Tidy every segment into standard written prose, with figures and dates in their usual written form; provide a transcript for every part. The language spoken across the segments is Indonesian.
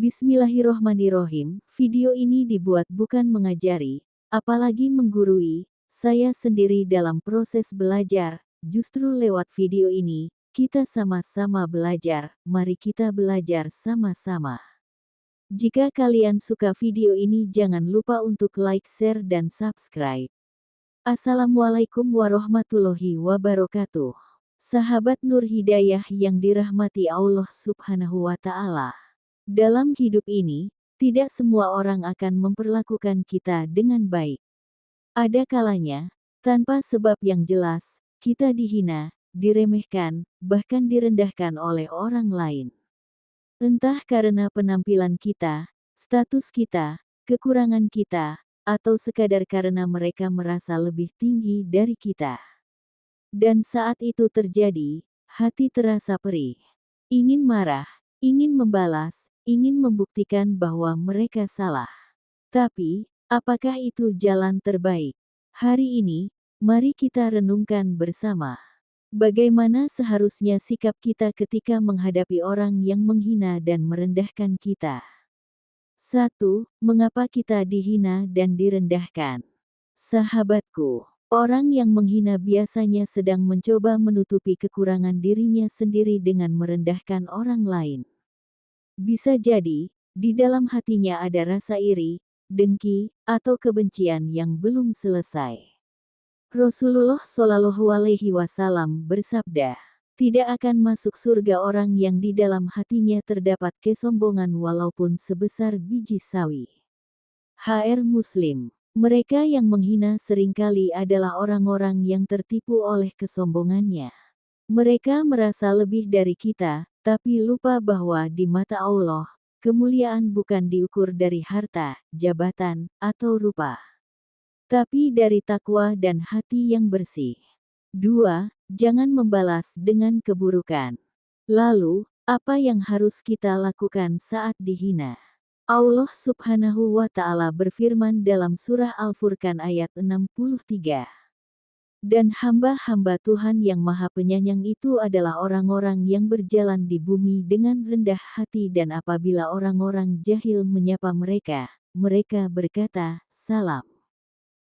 Bismillahirrohmanirrohim. Video ini dibuat bukan mengajari, apalagi menggurui. Saya sendiri dalam proses belajar. Justru lewat video ini, kita sama-sama belajar. Mari kita belajar sama-sama. Jika kalian suka video ini, jangan lupa untuk like, share, dan subscribe. Assalamualaikum warahmatullahi wabarakatuh. Sahabat Nur Hidayah yang dirahmati Allah Subhanahu wa Ta'ala. Dalam hidup ini, tidak semua orang akan memperlakukan kita dengan baik. Ada kalanya, tanpa sebab yang jelas, kita dihina, diremehkan, bahkan direndahkan oleh orang lain. Entah karena penampilan kita, status kita, kekurangan kita, atau sekadar karena mereka merasa lebih tinggi dari kita. Dan saat itu terjadi, hati terasa perih. Ingin marah, ingin membalas, ingin membuktikan bahwa mereka salah. Tapi, apakah itu jalan terbaik? Hari ini, mari kita renungkan bersama. Bagaimana seharusnya sikap kita ketika menghadapi orang yang menghina dan merendahkan kita? 1. Mengapa kita dihina dan direndahkan? Sahabatku, orang yang menghina biasanya sedang mencoba menutupi kekurangan dirinya sendiri dengan merendahkan orang lain. Bisa jadi, di dalam hatinya ada rasa iri, dengki, atau kebencian yang belum selesai. Rasulullah Shallallahu Alaihi Wasallam bersabda, tidak akan masuk surga orang yang di dalam hatinya terdapat kesombongan walaupun sebesar biji sawi. HR Muslim. Mereka yang menghina seringkali adalah orang-orang yang tertipu oleh kesombongannya. Mereka merasa lebih dari kita, tapi lupa bahwa di mata Allah, kemuliaan bukan diukur dari harta, jabatan, atau rupa, tapi dari takwa dan hati yang bersih. 2. Jangan membalas dengan keburukan. Lalu, apa yang harus kita lakukan saat dihina? Allah Subhanahu wa Ta'ala berfirman dalam surah Al-Furqan ayat 63. Dan hamba-hamba Tuhan yang Maha Penyayang itu adalah orang-orang yang berjalan di bumi dengan rendah hati, dan apabila orang-orang jahil menyapa mereka, mereka berkata, "Salam."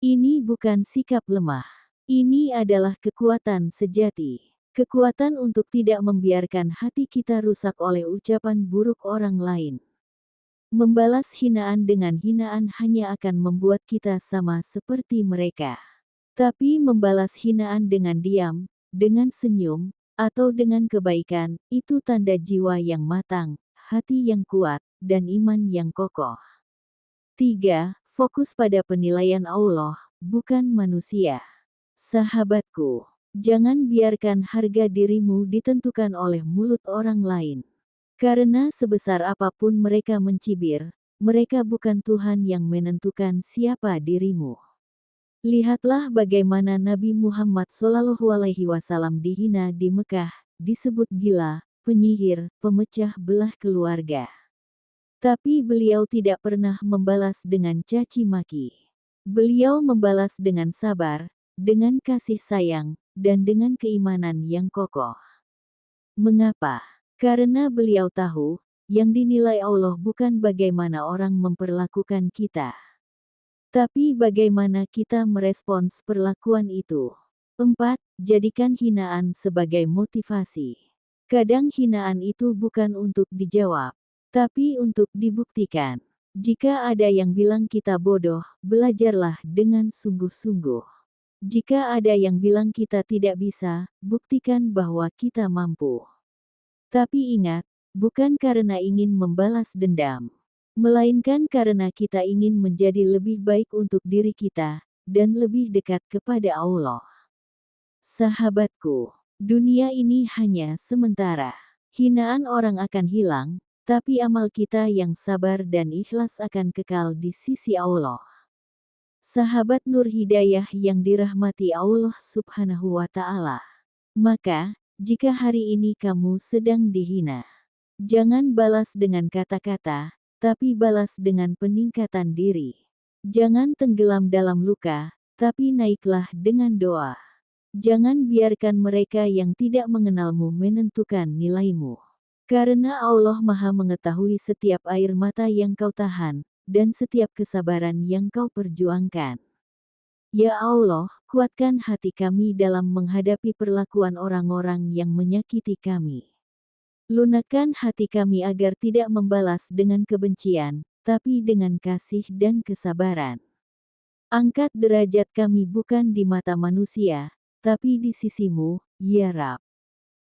Ini bukan sikap lemah. Ini adalah kekuatan sejati. Kekuatan untuk tidak membiarkan hati kita rusak oleh ucapan buruk orang lain. Membalas hinaan dengan hinaan hanya akan membuat kita sama seperti mereka. Tapi membalas hinaan dengan diam, dengan senyum, atau dengan kebaikan, itu tanda jiwa yang matang, hati yang kuat, dan iman yang kokoh. 3. Fokus pada penilaian Allah, bukan manusia. Sahabatku, jangan biarkan harga dirimu ditentukan oleh mulut orang lain. Karena sebesar apapun mereka mencibir, mereka bukan Tuhan yang menentukan siapa dirimu. Lihatlah bagaimana Nabi Muhammad Shallallahu Alaihi Wasallam dihina di Mekah, disebut gila, penyihir, pemecah belah keluarga. Tapi beliau tidak pernah membalas dengan caci maki. Beliau membalas dengan sabar, dengan kasih sayang, dan dengan keimanan yang kokoh. Mengapa? Karena beliau tahu, yang dinilai Allah bukan bagaimana orang memperlakukan kita, tapi bagaimana kita merespons perlakuan itu. 4. Jadikan hinaan sebagai motivasi. Kadang hinaan itu bukan untuk dijawab, tapi untuk dibuktikan. Jika ada yang bilang kita bodoh, belajarlah dengan sungguh-sungguh. Jika ada yang bilang kita tidak bisa, buktikan bahwa kita mampu. Tapi ingat, bukan karena ingin membalas dendam, melainkan karena kita ingin menjadi lebih baik untuk diri kita, dan lebih dekat kepada Allah. Sahabatku, dunia ini hanya sementara. Hinaan orang akan hilang, tapi amal kita yang sabar dan ikhlas akan kekal di sisi Allah. Sahabat Nur Hidayah yang dirahmati Allah Subhanahu wa Ta'ala. Maka, jika hari ini kamu sedang dihina, jangan balas dengan kata-kata, tapi balas dengan peningkatan diri. Jangan tenggelam dalam luka, tapi naiklah dengan doa. Jangan biarkan mereka yang tidak mengenalmu menentukan nilaimu. Karena Allah Maha mengetahui setiap air mata yang kau tahan, dan setiap kesabaran yang kau perjuangkan. Ya Allah, kuatkan hati kami dalam menghadapi perlakuan orang-orang yang menyakiti kami. Lunakkan hati kami agar tidak membalas dengan kebencian, tapi dengan kasih dan kesabaran. Angkat derajat kami bukan di mata manusia, tapi di sisimu, ya Rab.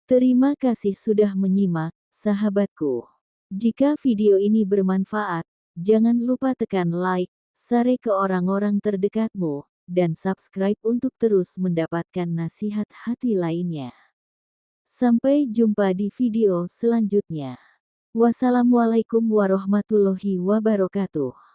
Terima kasih sudah menyimak, sahabatku. Jika video ini bermanfaat, jangan lupa tekan like, share ke orang-orang terdekatmu, dan subscribe untuk terus mendapatkan nasihat hati lainnya. Sampai jumpa di video selanjutnya. Wassalamualaikum warahmatullahi wabarakatuh.